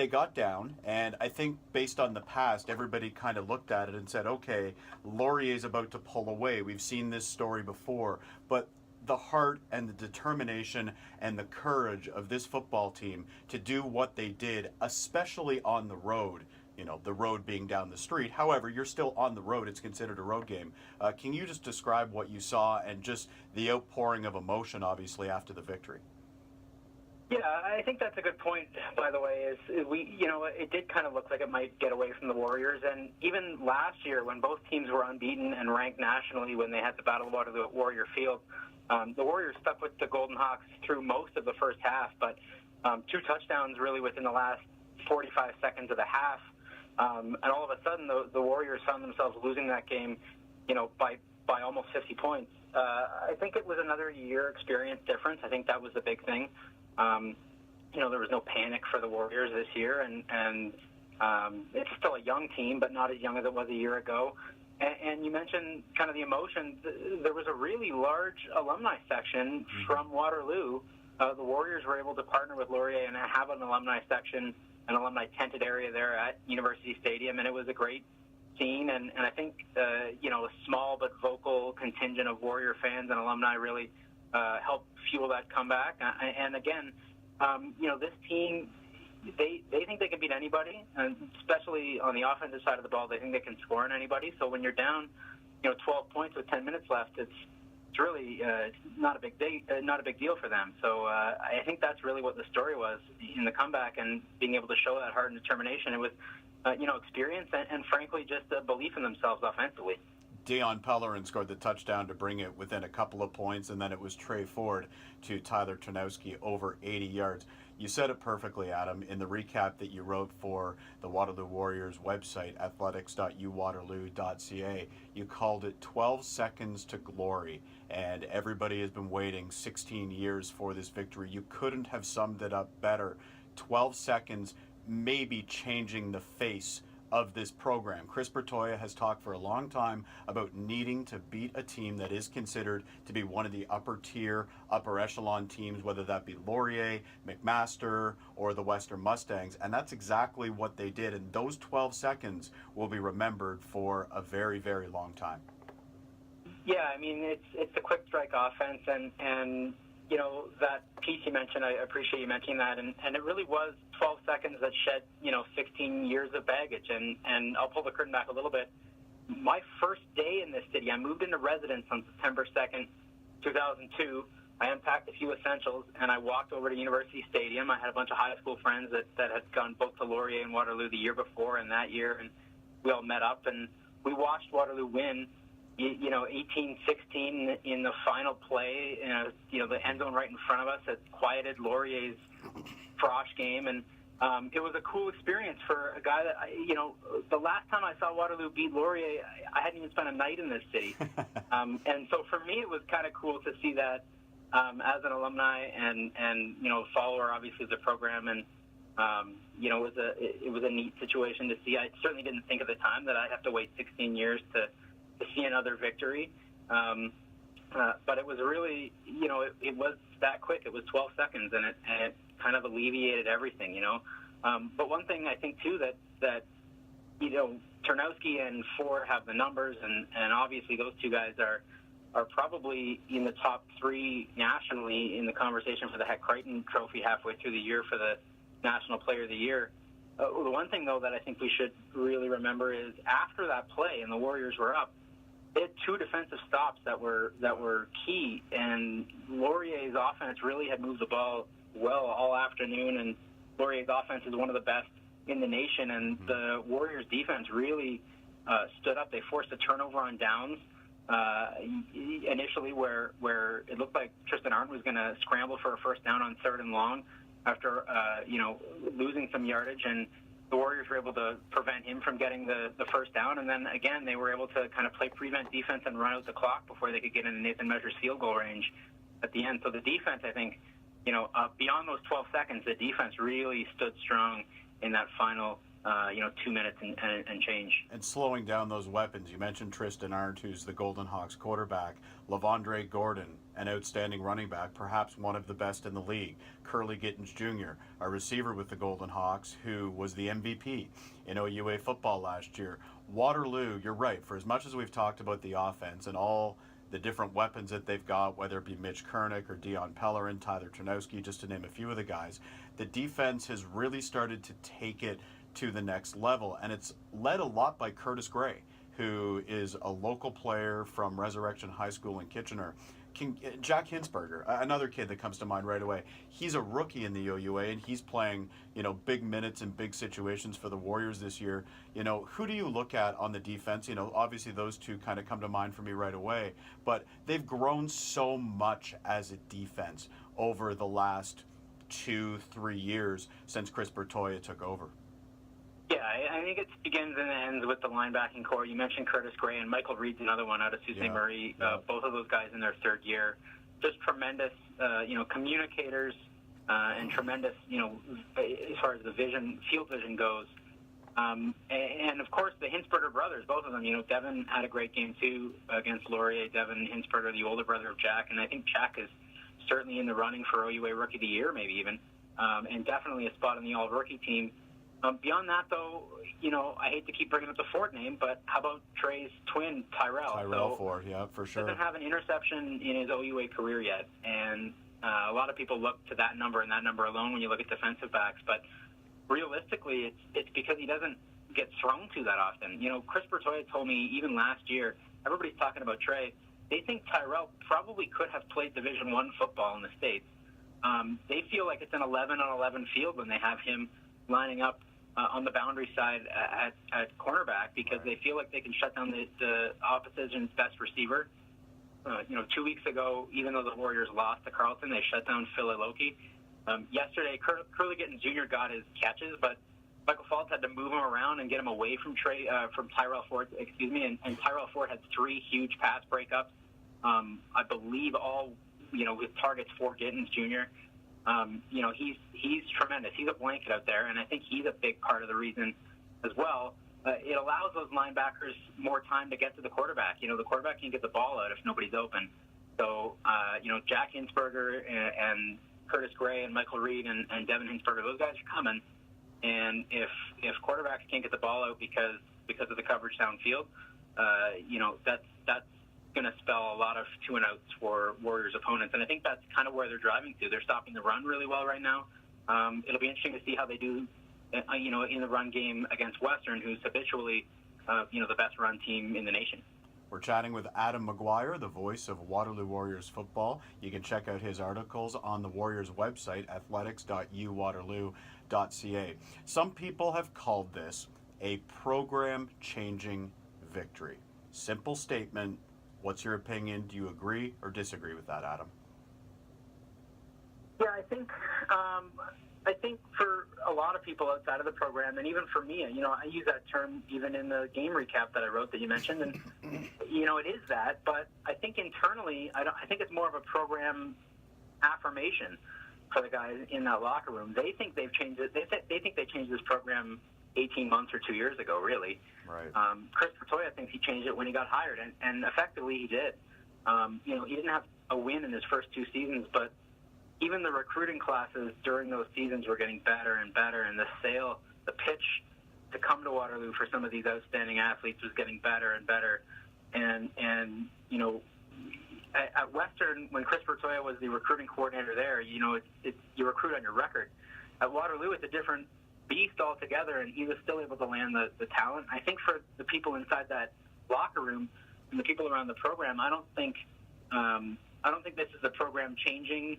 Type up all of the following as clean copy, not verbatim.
they got down, and I think based on the past, everybody kind of looked at it and said, okay, Laurier's about to pull away. We've seen this story before, but the heart and the determination and the courage of this football team to do what they did, especially on the road, the road being down the street. However, you're still on the road. It's considered a road game. Can you just describe what you saw and just the outpouring of emotion, obviously, after the victory? Yeah, I think that's a good point, by the way, is it did kind of look like it might get away from the Warriors. And even last year, when both teams were unbeaten and ranked nationally when they had the Battle of Waterloo at Warrior Field, the Warriors stuck with the Golden Hawks through most of the first half, but 2 touchdowns really within the last 45 seconds of the half. And all of a sudden, the Warriors found themselves losing that game, by almost 50 points. I think it was another year experience difference. I think that was the big thing. There was no panic for the Warriors this year, and it's still a young team, but not as young as it was a year ago. And you mentioned kind of the emotion. There was a really large alumni section from Waterloo. The Warriors were able to partner with Laurier and have an alumni section, an alumni tented area there at University Stadium, and it was a great scene. And I think, a small but vocal contingent of Warrior fans and alumni really helped fuel that comeback. And again, this team, they think they can beat anybody, and especially on the offensive side of the ball, they think they can score on anybody. So when you're down, 12 points with 10 minutes left, it's really not a big deal for them. So I think that's really what the story was in the comeback, and being able to show that heart and determination. It was, experience and frankly just a belief in themselves offensively. Dion Pellerin scored the touchdown to bring it within a couple of points, and then it was Trey Ford to Tyler Tarnowski over 80 yards. You said it perfectly, Adam, in the recap that you wrote for the Waterloo Warriors website, athletics.uwaterloo.ca. You called it 12 seconds to glory, and everybody has been waiting 16 years for this victory. You couldn't have summed it up better. 12 seconds, maybe changing the face of this program. Chris Bertoia has talked for a long time about needing to beat a team that is considered to be one of the upper tier, upper echelon teams, whether that be Laurier, McMaster, or the Western Mustangs, and that's exactly what they did, and those 12 seconds will be remembered for a very, very long time. Yeah, I mean, it's a quick strike offense, and that piece you mentioned, I appreciate you mentioning that, and it really was 12 seconds that shed, 16 years of baggage, and I'll pull the curtain back a little bit. My first day in this city, I moved into residence on September 2nd, 2002. I unpacked a few essentials, and I walked over to University Stadium. I had a bunch of high school friends that had gone both to Laurier and Waterloo the year before and that year, and we all met up, and we watched Waterloo win 18-16 in the final play. The end zone right in front of us. It quieted Laurier's frosh game, and it was a cool experience for a guy that the last time I saw Waterloo beat Laurier, I hadn't even spent a night in this city, and so for me it was kind of cool to see that as an alumni and follower, obviously, of the program, and it was a neat situation to see. I certainly didn't think at the time that I'd have to wait 16 years to see another victory, but it was really, it was that quick. It was 12 seconds, and it kind of alleviated everything, But one thing I think too that Tarnowski and Ford have the numbers, and obviously those two guys are probably in the top 3 nationally in the conversation for the Heck Crichton Trophy halfway through the year for the National Player of the Year. The one thing though that I think we should really remember is after that play and the Warriors were up, they had 2 defensive stops that were key, and Laurier's offense really had moved the ball well all afternoon, and Laurier's offense is one of the best in the nation, and the Warriors' defense really stood up. They forced a turnover on downs initially where it looked like Tristan Arndt was going to scramble for a first down on 3rd and long after losing some yardage, and the Warriors were able to prevent him from getting the first down, and then again they were able to kind of play prevent defense and run out the clock before they could get into Nathan Measure's field goal range at the end. So the defense, I think, beyond those 12 seconds, the defense really stood strong in that final 2 minutes and change. And slowing down those weapons. You mentioned Tristan Arndt, who's the Golden Hawks quarterback. Lavondre Gordon, an outstanding running back, perhaps one of the best in the league. Curly Gittens Jr., a receiver with the Golden Hawks, who was the MVP in OUA football last year. Waterloo, you're right. For as much as we've talked about the offense and all the different weapons that they've got, whether it be Mitch Kernick or Dion Pellerin, Tyler Ternowski, just to name a few of the guys, the defense has really started to take it to the next level, and it's led a lot by Curtis Gray, who is a local player from Resurrection High School in Kitchener. Jack Hinsberger, another kid that comes to mind right away. He's a rookie in the OUA, and he's playing, big minutes in big situations for the Warriors this year. Who do you look at on the defense? Obviously those two kind of come to mind for me right away, but they've grown so much as a defense over the last 2-3 years since Chris Bertoya took over. Yeah, I think it begins and ends with the linebacking core. You mentioned Curtis Gray, and Michael Reed's another one out of Sault Ste. Marie. Both of those guys in their third year. Just tremendous, communicators, and tremendous, as far as the field vision goes. And of course, the Hinsberger brothers, both of them. Devin had a great game too against Laurier. Devin Hinsberger, the older brother of Jack, and I think Jack is certainly in the running for OUA Rookie of the Year, maybe even, and definitely a spot on the All-Rookie team. Beyond that, though, I hate to keep bringing up the Ford name, but how about Trey's twin, Tyrell? Tyrell Ford, yeah, for sure. Doesn't have an interception in his OUA career yet, and a lot of people look to that number and that number alone when you look at defensive backs, but realistically, it's because he doesn't get thrown to that often. Chris Bertoya told me even last year, everybody's talking about Trey, they think Tyrell probably could have played Division I football in the States. They feel like it's an 11-on-11 field when they have him lining up on the boundary side at cornerback, because they feel like they can shut down the opposition's best receiver. 2 weeks ago, even though the Warriors lost to Carleton, they shut down Phil Iloki. Yesterday, Curly Gittens Jr. got his catches, but Michael Faltz had to move him around and get him away from Tyrell Ford, and Tyrell Ford had 3 huge pass breakups. I believe all, with targets for Gittens Jr. He's tremendous. He's a blanket out there, and I think he's a big part of the reason as well. It allows those linebackers more time to get to the quarterback. The quarterback can get the ball out if nobody's open. So, Jack Hinsberger and Curtis Gray and Michael Reed and Devin Hinsberger, those guys are coming. And if quarterbacks can't get the ball out because of the coverage downfield, that's going to spell a lot of 2-and-outs for Warriors opponents. And I think that's kind of where they're driving to. They're stopping the run really well right now. It'll be interesting to see how they do, in the run game against Western, who's habitually, the best run team in the nation. We're chatting with Adam McGuire, the voice of Waterloo Warriors football. You can check out his articles on the Warriors website, athletics.uwaterloo.ca. Some people have called this a program-changing victory. Simple statement. What's your opinion? Do you agree or disagree with that, Adam? Yeah, I think for a lot of people outside of the program, and even for me, I use that term even in the game recap that I wrote that you mentioned, and it is that. But I think internally, I think it's more of a program affirmation for the guys in that locker room. They think they've changed it. They think they changed this program 18 months or 2 years ago, really. Right. Chris Bertoya thinks he changed it when he got hired, and effectively he did. He didn't have a win in his first 2 seasons, but even the recruiting classes during those seasons were getting better and better, and the pitch to come to Waterloo for some of these outstanding athletes was getting better and better. And at Western, when Chris Bertoya was the recruiting coordinator there, you recruit on your record. At Waterloo, it's a different beast altogether, and he was still able to land the talent. I think for the people inside that locker room and the people around the program, I don't think this is a program changing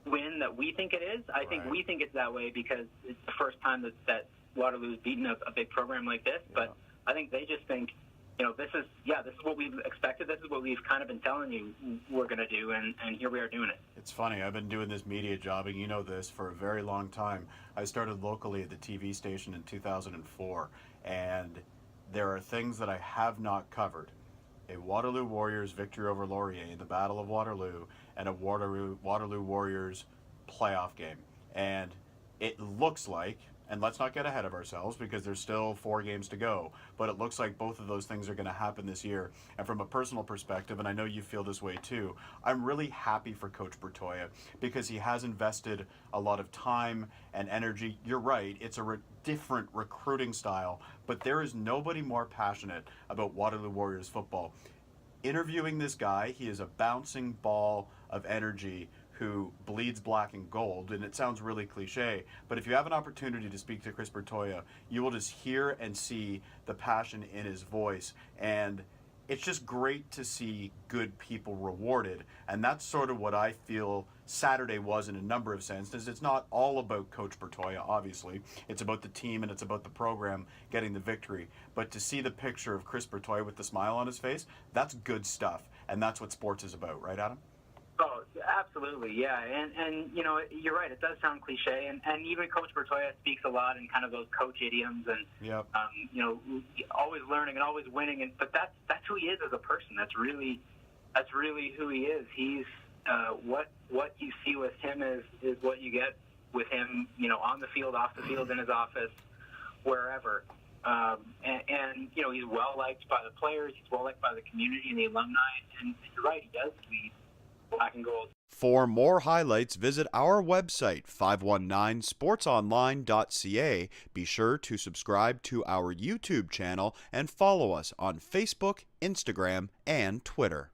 win that we think it is. I think we think it's that way because it's the first time that Waterloo's beaten a big program like this. Yeah. But I think they just think, this is what we've expected. This is what we've kind of been telling you we're going to do, and here we are doing it. It's funny. I've been doing this media jobbing, this, for a very long time. I started locally at the TV station in 2004, and there are things that I have not covered. A Waterloo Warriors victory over Laurier in the Battle of Waterloo, and a Waterloo Warriors playoff game. And it looks like, And let's not get ahead of ourselves because there's still 4 games to go. But it looks like both of those things are going to happen this year. And from a personal perspective, and I know you feel this way too, I'm really happy for Coach Bertoya because he has invested a lot of time and energy. You're right, it's a different recruiting style, but there is nobody more passionate about Waterloo Warriors football. Interviewing this guy, he is a bouncing ball of energy who bleeds black and gold, and it sounds really cliche, but if you have an opportunity to speak to Chris Bertoya, you will just hear and see the passion in his voice, and it's just great to see good people rewarded, and that's sort of what I feel Saturday was in a number of senses. It's not all about Coach Bertoya, obviously. It's about the team and it's about the program getting the victory, but to see the picture of Chris Bertoya with the smile on his face, that's good stuff, and that's what sports is about, right, Adam? Oh, absolutely, yeah. And you know, you're right. It does sound cliche, and even Coach Bertoya speaks a lot in kind of those coach idioms, and Yep. you know, always learning and always winning. And but that's who he is as a person. That's really who he is. He's what you see with him is what you get with him. You know, on the field, off the field, in his office, wherever. And you know, he's well liked by the players. He's well liked by the community and the alumni. And you're right, he does lead black and gold. For more highlights, visit our website, 519sportsonline.ca. Be sure to subscribe to our YouTube channel and follow us on Facebook, Instagram, and Twitter.